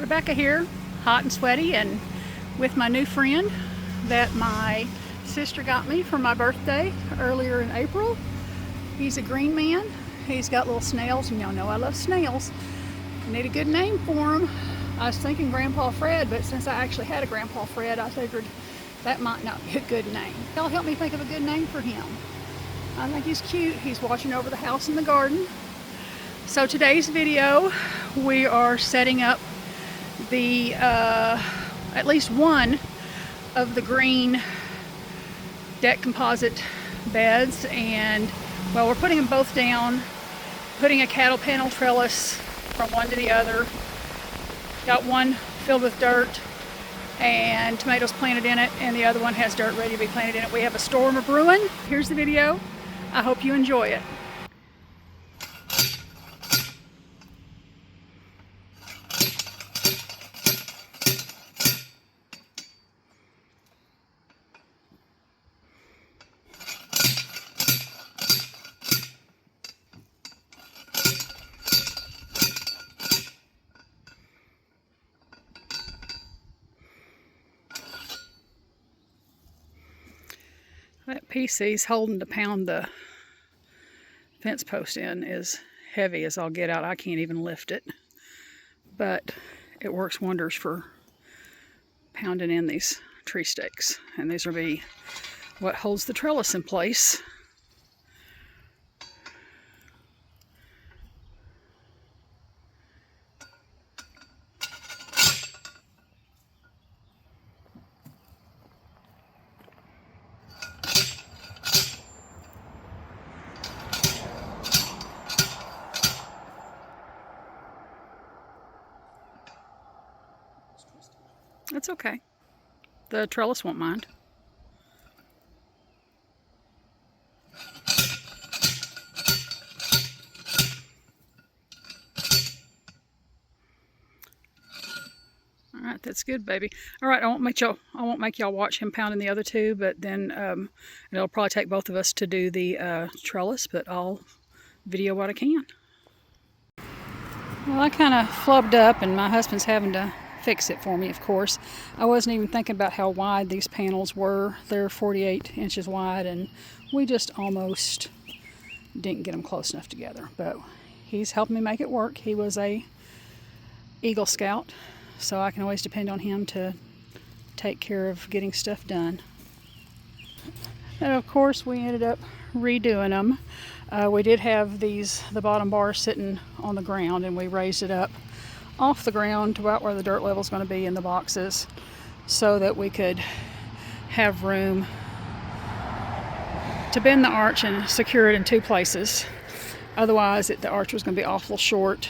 Rebecca here, hot and sweaty, and with my new friend that my sister got me for my birthday earlier in April. He's a green man. He's got little snails, and y'all know I love snails. I need a good name for him. I was thinking Grandpa Fred, but since I actually had a Grandpa Fred, I figured that might not be a good name. Y'all help me think of a good name for him. I think he's cute. He's watching over the house and the garden. So today's video, we are setting up the at least one of the green deck composite beds, and well, we're putting them both down, putting a cattle panel trellis from one to the other. Got one filled with dirt and tomatoes planted in it, and the other one has dirt ready to be planted in it. We have a storm brewing. Here's the video. I hope you enjoy it. That piece he's holding to pound the fence post in is heavy as I'll get out. I can't even lift it, but it works wonders for pounding in these tree stakes, and these will be what holds the trellis in place. That's okay. The trellis won't mind. All right, that's good, baby. All right, I won't make y'all watch him pounding the other two, but then it'll probably take both of us to do the trellis, but I'll video what I can. Well, I kind of flubbed up, and my husband's having to fix it for me, of course. I wasn't even thinking about how wide these panels were. They're 48 inches wide, and we just almost didn't get them close enough together. But he's helping me make it work. He was a Eagle Scout, so I can always depend on him to take care of getting stuff done. And of course, we ended up redoing them. We did have the bottom bar sitting on the ground, and we raised it up off the ground to about where the dirt level is going to be in the boxes, so that we could have room to bend the arch and secure it in two places. Otherwise, the arch was going to be awful short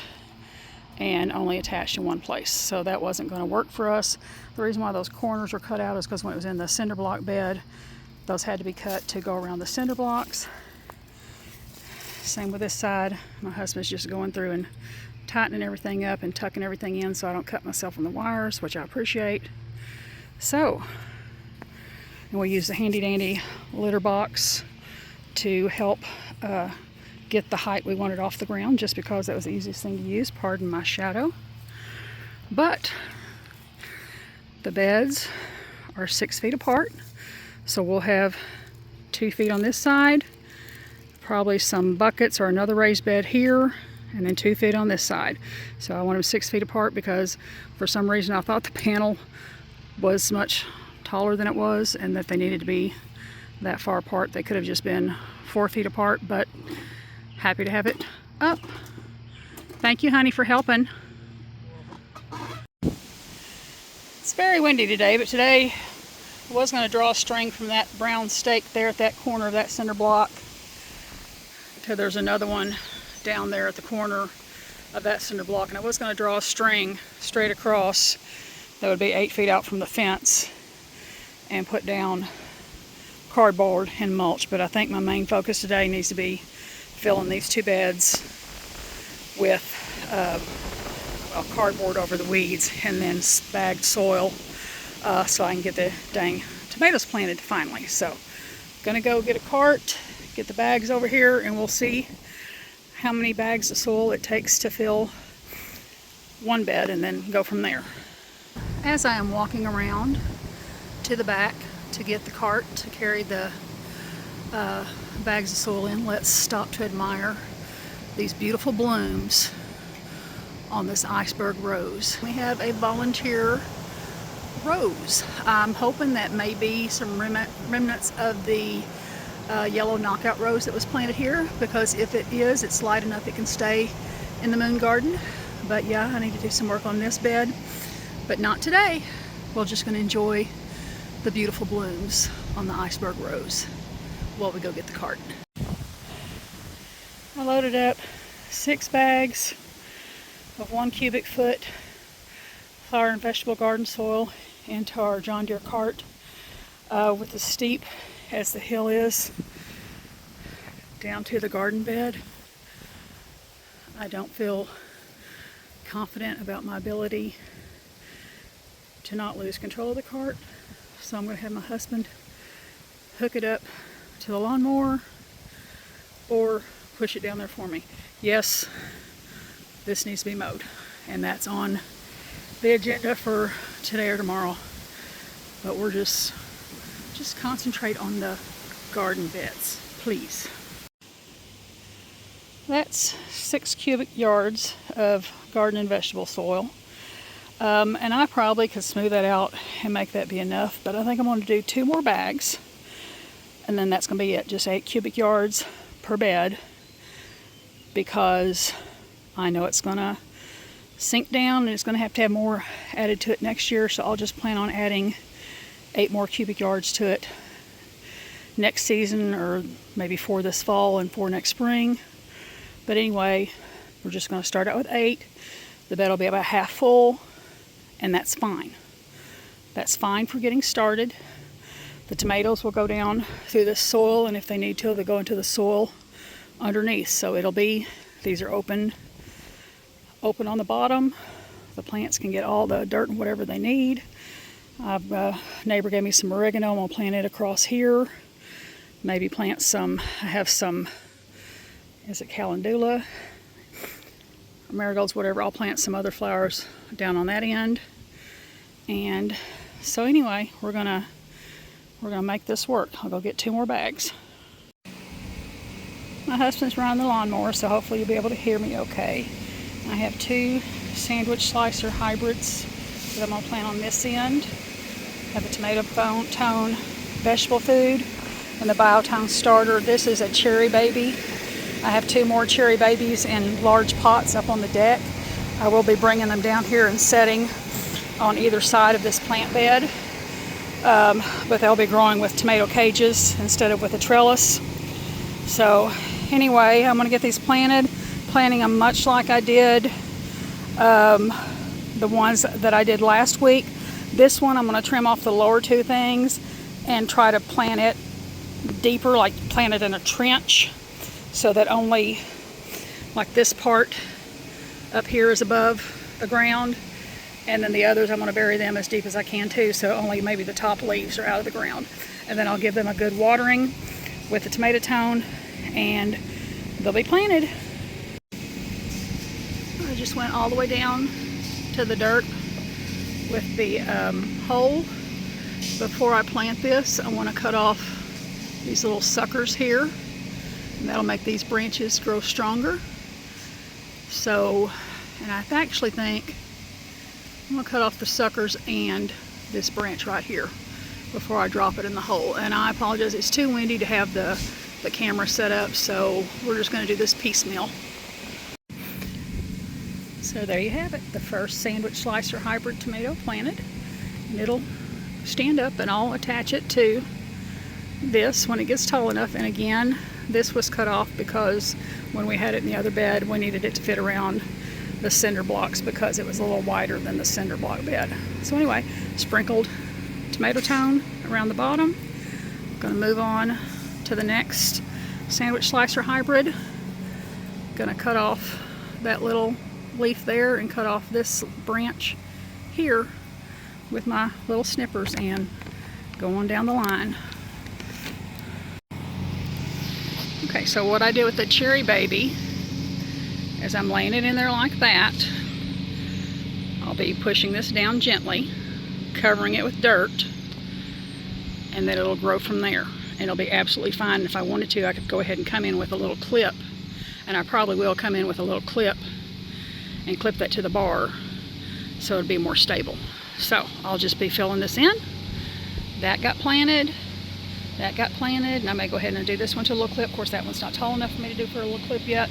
and only attached in one place, so that wasn't going to work for us. The reason why those corners were cut out is because when it was in the cinder block bed, those had to be cut to go around the cinder blocks. Same with this side. My husband's just going through and tightening everything up and tucking everything in so I don't cut myself on the wires, which I appreciate. So, and we use the handy dandy litter box to help get the height we wanted off the ground, just because that was the easiest thing to use. Pardon my shadow. But the beds are 6 feet apart, so we'll have 2 feet on this side, probably some buckets or another raised bed here, and then 2 feet on this side. So I want them 6 feet apart because for some reason I thought the panel was much taller than it was, and that they needed to be that far apart. They could have just been 4 feet apart, but happy to have it up. Thank you, honey, for helping. It's very windy today, but today I was going to draw a string from that brown stake there at that corner of that cinder block till there's another one down there at the corner of that cinder block, and I was going to draw a string straight across that would be 8 feet out from the fence and put down cardboard and mulch, but I think my main focus today needs to be filling these two beds with cardboard over the weeds, and then bagged soil so I can get the dang tomatoes planted finally. So gonna go get a cart, get the bags over here, and we'll see how many bags of soil it takes to fill one bed and then go from there. As I am walking around to the back to get the cart to carry the bags of soil in, let's stop to admire these beautiful blooms on this iceberg rose. We have a volunteer rose. I'm hoping that may be some remnants of the yellow knockout rose that was planted here, because if it is, it's light enough it can stay in the moon garden. But yeah, I need to do some work on this bed, but not today. We're just going to enjoy the beautiful blooms on the iceberg rose while we go get the cart. I loaded up 6 bags of 1 cubic foot flower and vegetable garden soil into our John Deere cart. With as steep as the hill is down to the garden bed, I don't feel confident about my ability to not lose control of the cart, so I'm going to have my husband hook it up to the lawnmower or push it down there for me. Yes, this needs to be mowed, and that's on the agenda for today or tomorrow, but we're just concentrate on the garden beds, please. That's 6 cubic yards of garden and vegetable soil, and I probably could smooth that out and make that be enough, but I think I'm going to do 2 more bags, and then that's going to be it, just 8 cubic yards per bed, because I know it's going to sink down and it's going to have more added to it next year, so I'll just plan on adding 8 more cubic yards to it next season, or maybe for this fall and for next spring. But anyway, we're just going to start out with 8. The bed will be about half full, and that's fine. That's fine for getting started. The tomatoes will go down through this soil, and if they need to, they'll go into the soil underneath. So it'll be, these are open on the bottom. The plants can get all the dirt and whatever they need. Neighbor gave me some oregano. I'm going to plant it across here. Maybe plant some, I have some, is it calendula? Marigolds, whatever. I'll plant some other flowers down on that end. And so anyway, we're gonna make this work. I'll go get 2 more bags. My husband's running the lawnmower, so hopefully you'll be able to hear me okay. I have 2 sandwich slicer hybrids that I'm going to plant on this end. I have a tomato tone vegetable food and the biotone starter. This is a cherry baby. I have 2 more cherry babies in large pots up on the deck. I will be bringing them down here and setting on either side of this plant bed, but they'll be growing with tomato cages instead of with a trellis. So anyway, I'm going to get these planted, planting them much like I did the ones that I did last week. This one I'm going to trim off the lower 2 things and try to plant it deeper, like plant it in a trench, so that only like this part up here is above the ground, and then the others I'm going to bury them as deep as I can too, so only maybe the top leaves are out of the ground. And then I'll give them a good watering with the tomato tone, and they'll be planted. I just went all the way down to the dirt with the hole. Before I plant this, I want to cut off these little suckers here, and that'll make these branches grow stronger. So, and I actually think I'm going to cut off the suckers and this branch right here before I drop it in the hole. And I apologize, it's too windy to have the camera set up, so we're just going to do this piecemeal. So there you have it, the first sandwich slicer hybrid tomato planted. And it'll stand up, and I'll attach it to this when it gets tall enough. And again, this was cut off because when we had it in the other bed, we needed it to fit around the cinder blocks because it was a little wider than the cinder block bed. So anyway, sprinkled tomato tone around the bottom. I'm going to move on to the next sandwich slicer hybrid. Going to cut off that little leaf there and cut off this branch here with my little snippers and go on down the line. Okay, so what I did with the cherry baby is I'm laying it in there like that. I'll be pushing this down gently, covering it with dirt, and then it'll grow from there. And it'll be absolutely fine. If I wanted to, I could go ahead and come in with a little clip, and I probably will come in with a little clip and clip that to the bar so it'll be more stable. So I'll just be filling this in. That got planted, and I may go ahead and do this one to a little clip. Of course, that one's not tall enough for me to do for a little clip yet,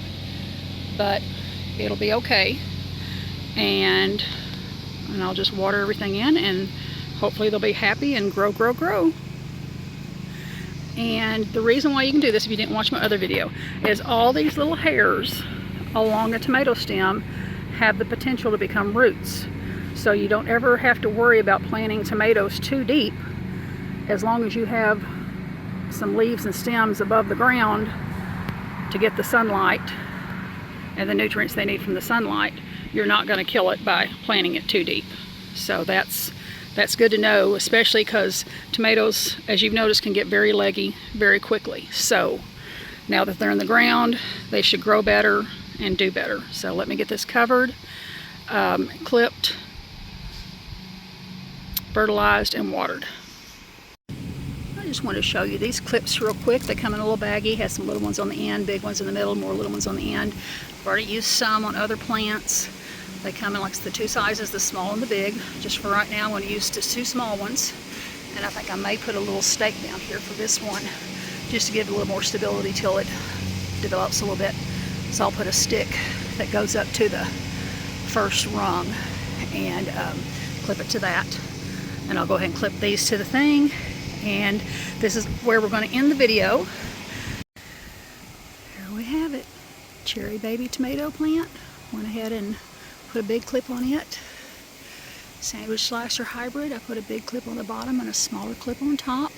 but it'll be okay. And I'll just water everything in, and hopefully they'll be happy and grow. And the reason why you can do this, if you didn't watch my other video, is all these little hairs along the tomato stem have the potential to become roots. So you don't ever have to worry about planting tomatoes too deep, as long as you have some leaves and stems above the ground to get the sunlight and the nutrients they need from the sunlight. You're not going to kill it by planting it too deep. So that's good to know, especially because tomatoes, as you've noticed, can get very leggy very quickly. So now that they're in the ground, they should grow better and do better. So let me get this covered, clipped, fertilized, and watered. I just want to show you these clips real quick. They come in a little baggie, has some little ones on the end, big ones in the middle, more little ones on the end. I've already used some on other plants. They come in like the two sizes, the small and the big. Just for right now, I'm going to use just two small ones. And I think I may put a little stake down here for this one, just to give it a little more stability till it develops a little bit. So I'll put a stick that goes up to the first rung and clip it to that. And I'll go ahead and clip these to the thing. And this is where we're going to end the video. Here we have it. Cherry baby tomato plant. Went ahead and put a big clip on it. Sandwich slicer hybrid. I put a big clip on the bottom and a smaller clip on top.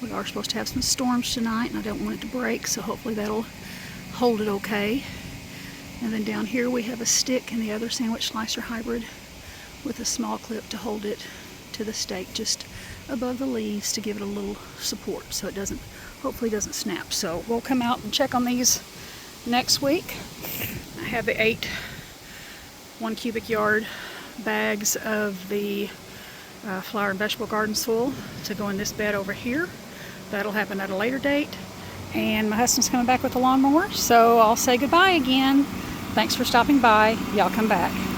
We are supposed to have some storms tonight, and I don't want it to break, so hopefully that'll hold it okay. And then down here we have a stick and the other sandwich slicer hybrid with a small clip to hold it to the stake just above the leaves to give it a little support so it doesn't, hopefully doesn't snap. So we'll come out and check on these next week. I have the 8 1 cubic yard bags of the flower and vegetable garden soil to go in this bed over here. That'll happen at a later date. And my husband's coming back with the lawnmower, so I'll say goodbye again. Thanks for stopping by. Y'all come back.